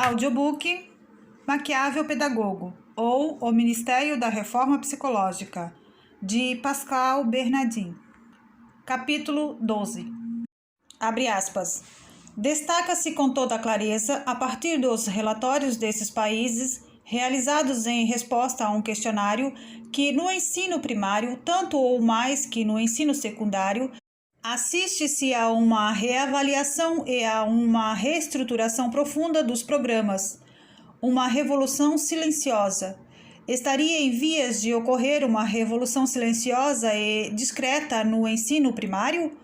Audiobook Maquiavel Pedagogo ou O Ministério da Reforma Psicológica, de Pascal Bernardin. Capítulo 12. Abre aspas. Destaca-se com toda clareza, a partir dos relatórios desses países, realizados em resposta a um questionário, que no ensino primário, tanto ou mais que no ensino secundário, assiste-se a uma reavaliação e a uma reestruturação profunda dos programas. Uma revolução silenciosa. Estaria em vias de ocorrer uma revolução silenciosa e discreta no ensino primário?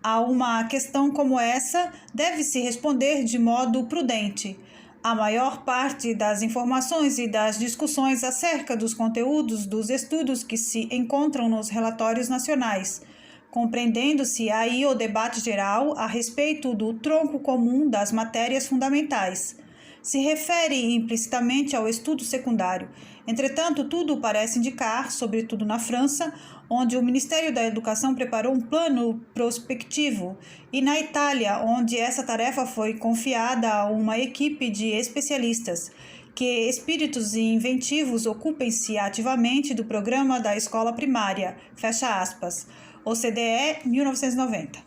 A uma questão como essa deve-se responder de modo prudente. A maior parte das informações e das discussões acerca dos conteúdos dos estudos que se encontram nos relatórios nacionais, compreendendo-se aí o debate geral a respeito do tronco comum das matérias fundamentais, se refere implicitamente ao estudo secundário. Entretanto, tudo parece indicar, sobretudo na França, onde o Ministério da Educação preparou um plano prospectivo, e na Itália, onde essa tarefa foi confiada a uma equipe de especialistas, que espíritos inventivos ocupem-se ativamente do programa da escola primária, fecha aspas, OCDE 1990.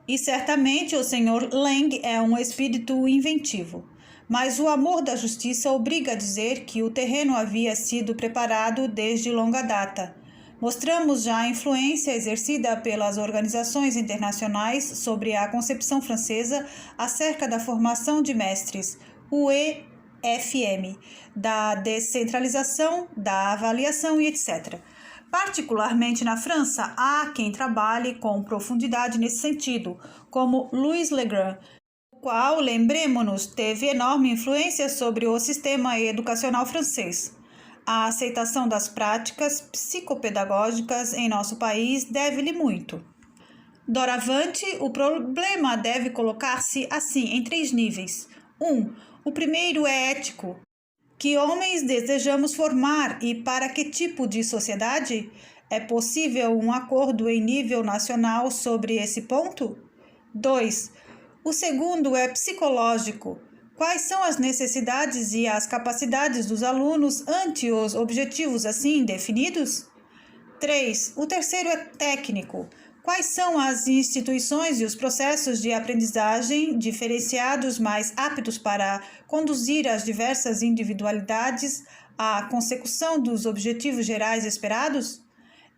E certamente o Sr. Lang é um espírito inventivo. Mas o amor da justiça obriga a dizer que o terreno havia sido preparado desde longa data. Mostramos já a influência exercida pelas organizações internacionais sobre a concepção francesa acerca da formação de mestres, o EFM, da descentralização, da avaliação e etc. Particularmente na França, há quem trabalhe com profundidade nesse sentido, como Louis Legrand, o qual, lembremo-nos, teve enorme influência sobre o sistema educacional francês. A aceitação das práticas psicopedagógicas em nosso país deve-lhe muito. Doravante, o problema deve colocar-se assim em 3 níveis. 1. O primeiro é ético. Que homens desejamos formar e para que tipo de sociedade? É possível um acordo em nível nacional sobre esse ponto? 2. O segundo é psicológico. Quais são as necessidades e as capacidades dos alunos ante os objetivos assim definidos? 3. O terceiro é técnico. Quais são as instituições e os processos de aprendizagem diferenciados mais aptos para conduzir as diversas individualidades à consecução dos objetivos gerais esperados?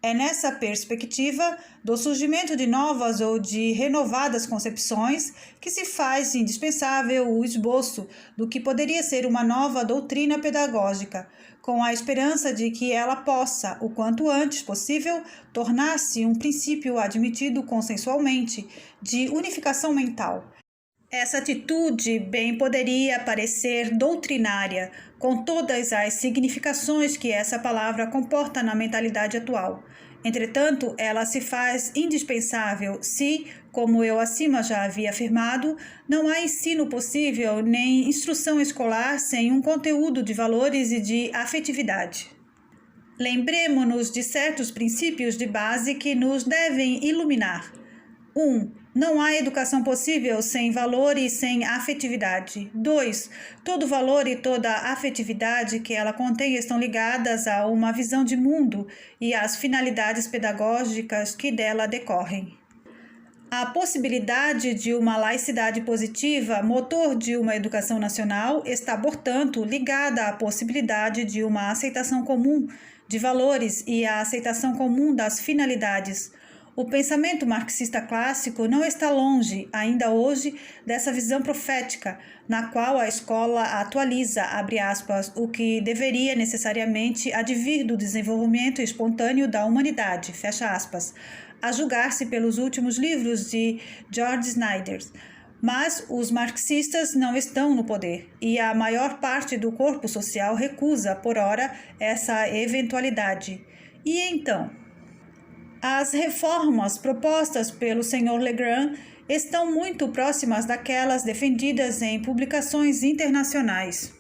É nessa perspectiva do surgimento de novas ou de renovadas concepções que se faz indispensável o esboço do que poderia ser uma nova doutrina pedagógica, com a esperança de que ela possa, o quanto antes possível, tornar-se um princípio admitido consensualmente de unificação mental. Essa atitude bem poderia parecer doutrinária, com todas as significações que essa palavra comporta na mentalidade atual. Entretanto, ela se faz indispensável se, como eu acima já havia afirmado, não há ensino possível nem instrução escolar sem um conteúdo de valores e de afetividade. Lembremo-nos de certos princípios de base que nos devem iluminar. 1. Não há educação possível sem valor e sem afetividade. 2. Todo valor e toda afetividade que ela contém estão ligadas a uma visão de mundo e às finalidades pedagógicas que dela decorrem. A possibilidade de uma laicidade positiva, motor de uma educação nacional, está, portanto, ligada à possibilidade de uma aceitação comum de valores e à aceitação comum das finalidades. O pensamento marxista clássico não está longe, ainda hoje, dessa visão profética, na qual a escola atualiza, abre aspas, o que deveria necessariamente advir do desenvolvimento espontâneo da humanidade, fecha aspas, a julgar-se pelos últimos livros de George Snyder. Mas os marxistas não estão no poder, e a maior parte do corpo social recusa, por ora, essa eventualidade. E então? As reformas propostas pelo Sr. Legrand estão muito próximas daquelas defendidas em publicações internacionais.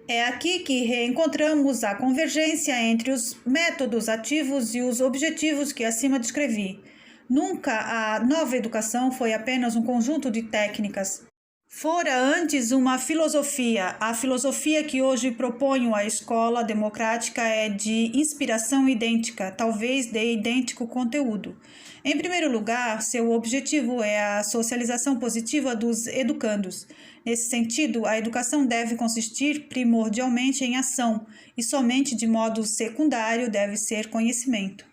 É aqui que reencontramos a convergência entre os métodos ativos e os objetivos que acima descrevi. Nunca a nova educação foi apenas um conjunto de técnicas. Fora antes uma filosofia. A filosofia que hoje proponho à escola democrática é de inspiração idêntica, talvez de idêntico conteúdo. Em primeiro lugar, seu objetivo é a socialização positiva dos educandos. Nesse sentido, a educação deve consistir primordialmente em ação e somente de modo secundário deve ser conhecimento.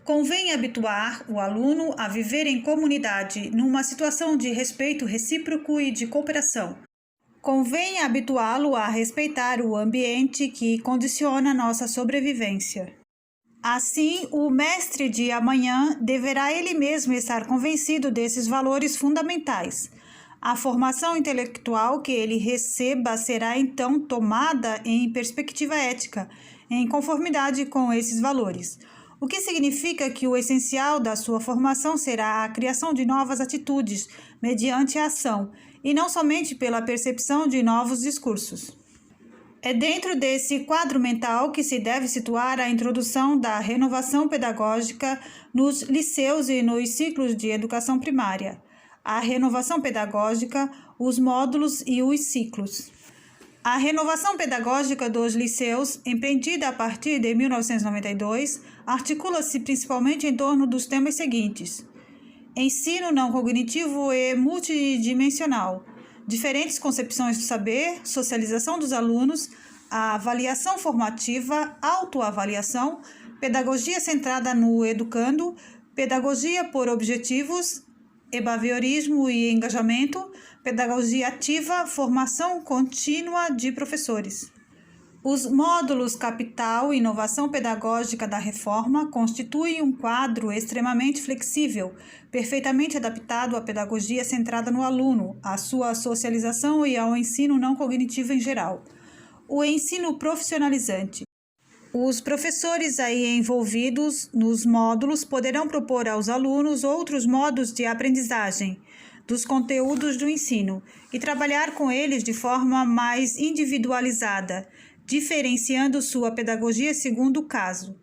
Convém habituar o aluno a viver em comunidade, numa situação de respeito recíproco e de cooperação. Convém habituá-lo a respeitar o ambiente que condiciona nossa sobrevivência. Assim, o mestre de amanhã deverá ele mesmo estar convencido desses valores fundamentais. A formação intelectual que ele receba será então tomada em perspectiva ética, em conformidade com esses valores. O que significa que o essencial da sua formação será a criação de novas atitudes, mediante a ação, e não somente pela percepção de novos discursos. É dentro desse quadro mental que se deve situar a introdução da renovação pedagógica nos liceus e nos ciclos de educação primária. A renovação pedagógica, os módulos e os ciclos. A renovação pedagógica dos liceus, empreendida a partir de 1992, articula-se principalmente em torno dos temas seguintes: ensino não cognitivo e multidimensional, diferentes concepções do saber, socialização dos alunos, a avaliação formativa, autoavaliação, pedagogia centrada no educando, pedagogia por objetivos, behaviorismo e engajamento, pedagogia ativa, formação contínua de professores. Os módulos Capital e Inovação Pedagógica da Reforma constituem um quadro extremamente flexível, perfeitamente adaptado à pedagogia centrada no aluno, à sua socialização e ao ensino não cognitivo em geral. O ensino profissionalizante. Os professores aí envolvidos nos módulos poderão propor aos alunos outros modos de aprendizagem dos conteúdos do ensino e trabalhar com eles de forma mais individualizada, diferenciando sua pedagogia segundo o caso.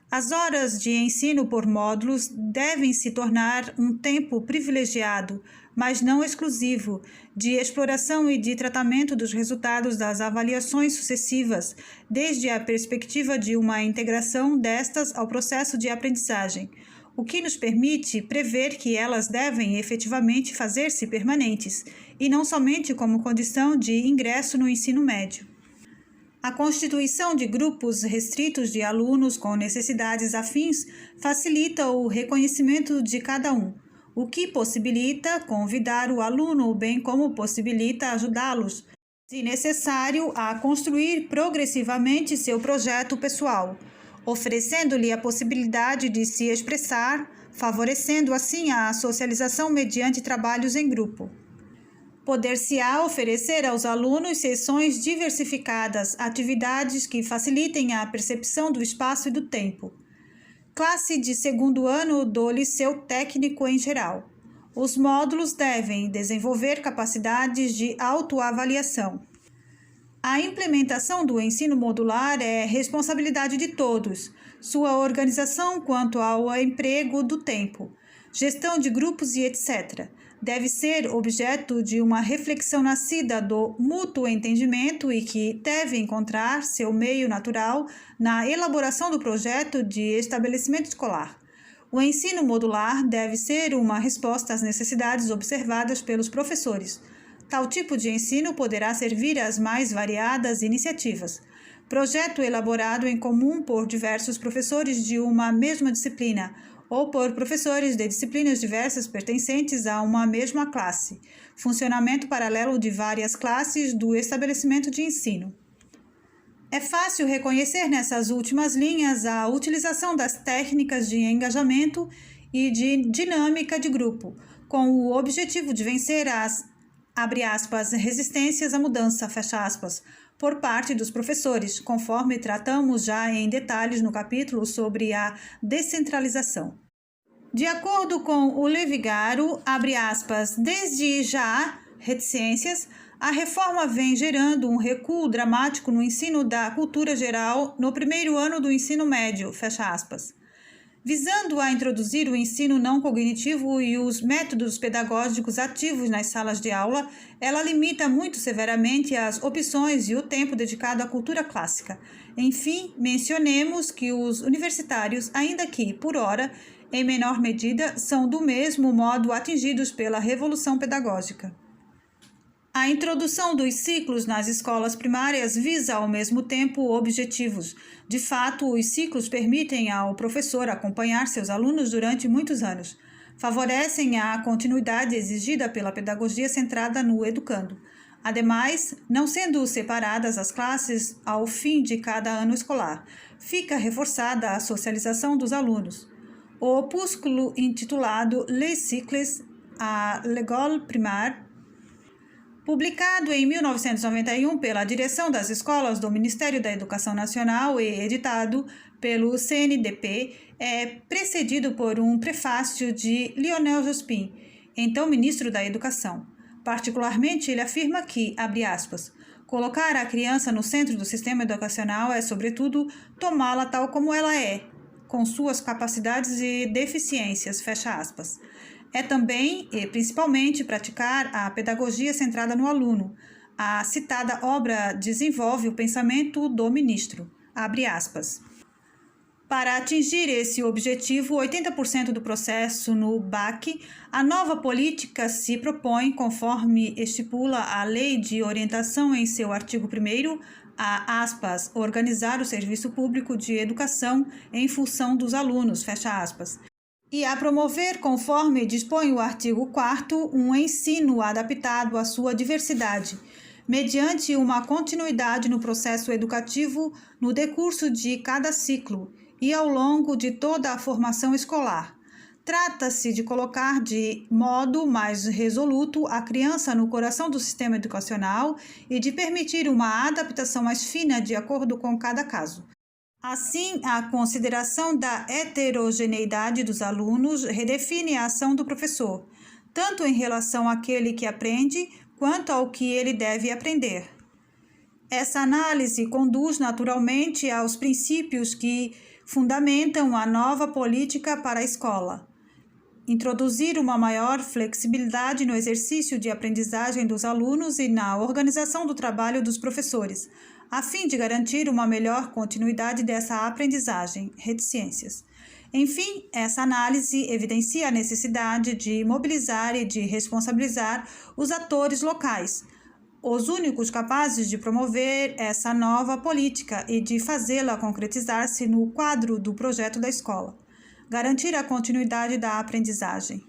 As horas de ensino por módulos devem se tornar um tempo privilegiado, mas não exclusivo, de exploração e de tratamento dos resultados das avaliações sucessivas, desde a perspectiva de uma integração destas ao processo de aprendizagem, o que nos permite prever que elas devem efetivamente fazer-se permanentes, e não somente como condição de ingresso no ensino médio. A constituição de grupos restritos de alunos com necessidades afins facilita o reconhecimento de cada um, o que possibilita convidar o aluno, bem como possibilita ajudá-los, se necessário, a construir progressivamente seu projeto pessoal, oferecendo-lhe a possibilidade de se expressar, favorecendo assim a socialização mediante trabalhos em grupo. Poder-se-á oferecer aos alunos sessões diversificadas, atividades que facilitem a percepção do espaço e do tempo. Classe de segundo ano do liceu técnico em geral. Os módulos devem desenvolver capacidades de autoavaliação. A implementação do ensino modular é responsabilidade de todos, sua organização quanto ao emprego do tempo, gestão de grupos e etc. Deve ser objeto de uma reflexão nascida do mútuo entendimento e que deve encontrar seu meio natural na elaboração do projeto de estabelecimento escolar. O ensino modular deve ser uma resposta às necessidades observadas pelos professores. Tal tipo de ensino poderá servir às mais variadas iniciativas. Projeto elaborado em comum por diversos professores de uma mesma disciplina, ou por professores de disciplinas diversas pertencentes a uma mesma classe. Funcionamento paralelo de várias classes do estabelecimento de ensino. É fácil reconhecer nessas últimas linhas a utilização das técnicas de engajamento e de dinâmica de grupo, com o objetivo de vencer as, abre aspas, resistências à mudança, fecha aspas, por parte dos professores, conforme tratamos já em detalhes no capítulo sobre a descentralização. De acordo com o Levigaro, abre aspas, desde já, reticências, a reforma vem gerando um recuo dramático no ensino da cultura geral no primeiro ano do ensino médio, fecha aspas. Visando a introduzir o ensino não cognitivo e os métodos pedagógicos ativos nas salas de aula, ela limita muito severamente as opções e o tempo dedicado à cultura clássica. Enfim, mencionemos que os universitários, ainda que, por ora, em menor medida, são do mesmo modo atingidos pela revolução pedagógica. A introdução dos ciclos nas escolas primárias visa ao mesmo tempo objetivos. De fato, os ciclos permitem ao professor acompanhar seus alunos durante muitos anos. Favorecem a continuidade exigida pela pedagogia centrada no educando. Ademais, não sendo separadas as classes ao fim de cada ano escolar, fica reforçada a socialização dos alunos. O opúsculo intitulado Les Cycles à l'École Primaire, publicado em 1991 pela Direção das Escolas do Ministério da Educação Nacional e editado pelo CNDP, é precedido por um prefácio de Lionel Jospin, então ministro da Educação. Particularmente, ele afirma que, abre aspas, colocar a criança no centro do sistema educacional é, sobretudo, tomá-la tal como ela é, com suas capacidades e deficiências, fecha aspas. É também e principalmente praticar a pedagogia centrada no aluno. A citada obra desenvolve o pensamento do ministro, abre aspas. Para atingir esse objetivo, 80% do processo no BAC, a nova política se propõe, conforme estipula a Lei de Orientação em seu artigo 1º, a aspas, organizar o serviço público de educação em função dos alunos, fecha aspas, e a promover, conforme dispõe o artigo 4º, um ensino adaptado à sua diversidade, mediante uma continuidade no processo educativo no decurso de cada ciclo e ao longo de toda a formação escolar. Trata-se de colocar de modo mais resoluto a criança no coração do sistema educacional e de permitir uma adaptação mais fina de acordo com cada caso. Assim, a consideração da heterogeneidade dos alunos redefine a ação do professor, tanto em relação àquele que aprende, quanto ao que ele deve aprender. Essa análise conduz naturalmente aos princípios que fundamentam a nova política para a escola. Introduzir uma maior flexibilidade no exercício de aprendizagem dos alunos e na organização do trabalho dos professores, a fim de garantir uma melhor continuidade dessa aprendizagem, reticências. Enfim, essa análise evidencia a necessidade de mobilizar e de responsabilizar os atores locais, os únicos capazes de promover essa nova política e de fazê-la concretizar-se no quadro do projeto da escola. Garantir a continuidade da aprendizagem.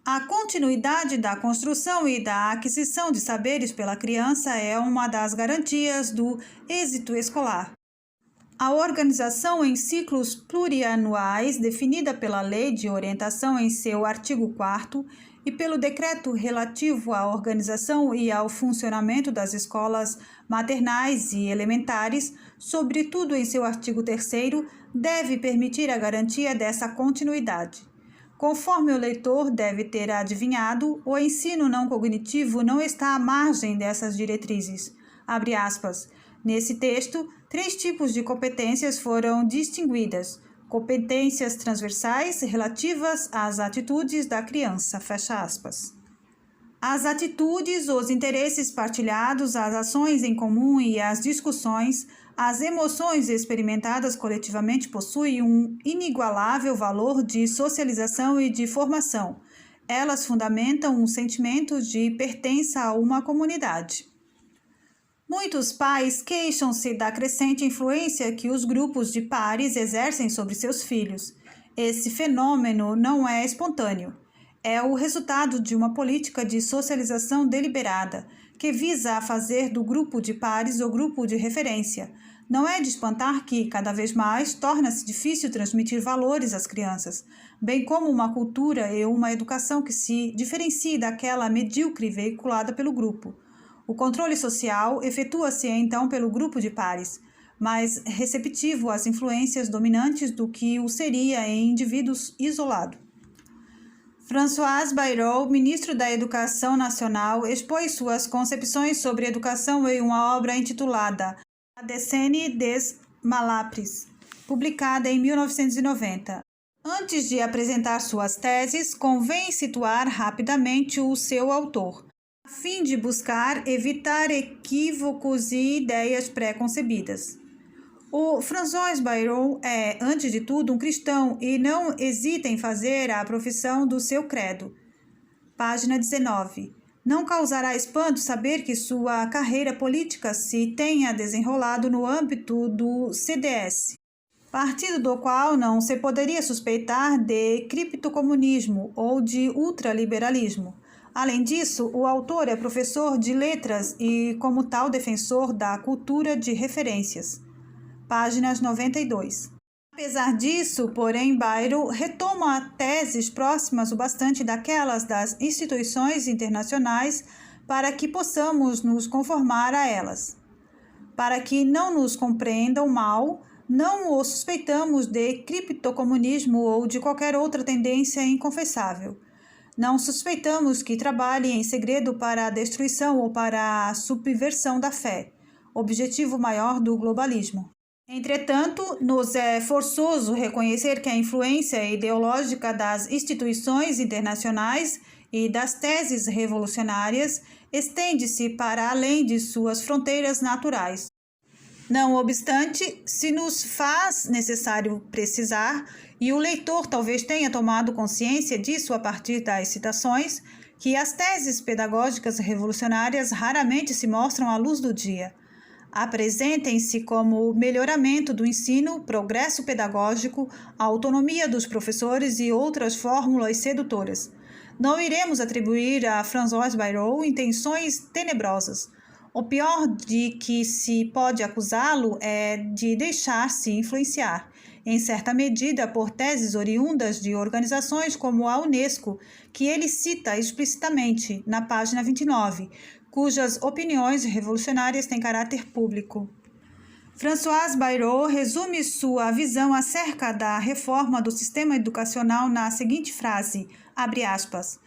A continuidade da construção e da aquisição de saberes pela criança é uma das garantias do êxito escolar. A organização em ciclos plurianuais, definida pela Lei de Orientação em seu artigo 4º e pelo decreto relativo à organização e ao funcionamento das escolas maternais e elementares, sobretudo em seu artigo 3º, deve permitir a garantia dessa continuidade. Conforme o leitor deve ter adivinhado, o ensino não cognitivo não está à margem dessas diretrizes. Abre aspas. Nesse texto, 3 tipos de competências foram distinguidas. Competências transversais relativas às atitudes da criança, fecha aspas. As atitudes, os interesses partilhados, as ações em comum e as discussões, as emoções experimentadas coletivamente possuem um inigualável valor de socialização e de formação. Elas fundamentam um sentimento de pertença a uma comunidade. Muitos pais queixam-se da crescente influência que os grupos de pares exercem sobre seus filhos. Esse fenômeno não é espontâneo. É o resultado de uma política de socialização deliberada, que visa a fazer do grupo de pares o grupo de referência. Não é de espantar que, cada vez mais, torna-se difícil transmitir valores às crianças, bem como uma cultura e uma educação que se diferencie daquela medíocre veiculada pelo grupo. O controle social efetua-se então pelo grupo de pares, mais receptivo às influências dominantes do que o seria em indivíduos isolados. François Bayrou, ministro da Educação Nacional, expôs suas concepções sobre educação em uma obra intitulada A Décennie des Malapris. publicada em 1990. Antes de apresentar suas teses, convém situar rapidamente o seu autor, a fim de buscar evitar equívocos e ideias pré-concebidas. O François Bayrou é, antes de tudo, um cristão e não hesita em fazer a profissão do seu credo. Página 19. Não causará espanto saber que sua carreira política se tenha desenrolado no âmbito do CDS, partido do qual não se poderia suspeitar de criptocomunismo ou de ultraliberalismo. Além disso, o autor é professor de letras e, como tal, defensor da cultura de referências. Páginas 92. Apesar disso, porém, Bayrou retoma teses próximas o bastante daquelas das instituições internacionais para que possamos nos conformar a elas. Para que não nos compreendam mal, não o suspeitamos de criptocomunismo ou de qualquer outra tendência inconfessável. Não suspeitamos que trabalhe em segredo para a destruição ou para a subversão da fé, objetivo maior do globalismo. Entretanto, nos é forçoso reconhecer que a influência ideológica das instituições internacionais e das teses revolucionárias estende-se para além de suas fronteiras naturais. Não obstante, se nos faz necessário precisar, e o leitor talvez tenha tomado consciência disso a partir das citações, que as teses pedagógicas revolucionárias raramente se mostram à luz do dia. Apresentem-se como melhoramento do ensino, progresso pedagógico, autonomia dos professores e outras fórmulas sedutoras. Não iremos atribuir a François Bayrou intenções tenebrosas. O pior de que se pode acusá-lo é de deixar-se influenciar, em certa medida, por teses oriundas de organizações como a Unesco, que ele cita explicitamente na página 29, cujas opiniões revolucionárias têm caráter público. François Bayrou resume sua visão acerca da reforma do sistema educacional na seguinte frase, abre aspas,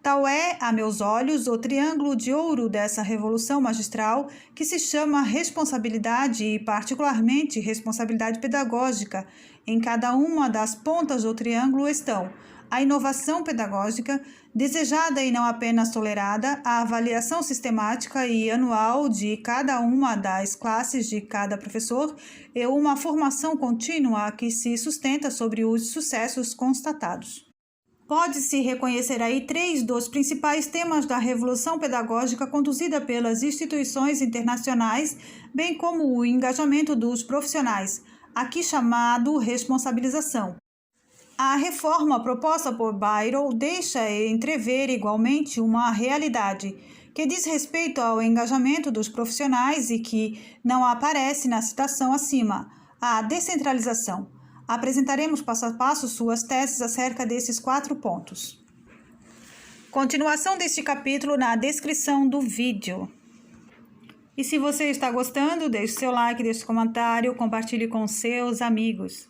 tal é, a meus olhos, o triângulo de ouro dessa revolução magistral que se chama responsabilidade e, particularmente, responsabilidade pedagógica. Em cada uma das pontas do triângulo estão a inovação pedagógica, desejada e não apenas tolerada, a avaliação sistemática e anual de cada uma das classes de cada professor e uma formação contínua que se sustenta sobre os sucessos constatados. Pode-se reconhecer aí 3 dos principais temas da revolução pedagógica conduzida pelas instituições internacionais, bem como o engajamento dos profissionais, aqui chamado responsabilização. A reforma proposta por Bayrou deixa entrever igualmente uma realidade que diz respeito ao engajamento dos profissionais e que não aparece na citação acima, a descentralização. Apresentaremos passo a passo suas teses acerca desses 4 pontos. Continuação deste capítulo na descrição do vídeo. E se você está gostando, deixe seu like, deixe seu comentário, compartilhe com seus amigos.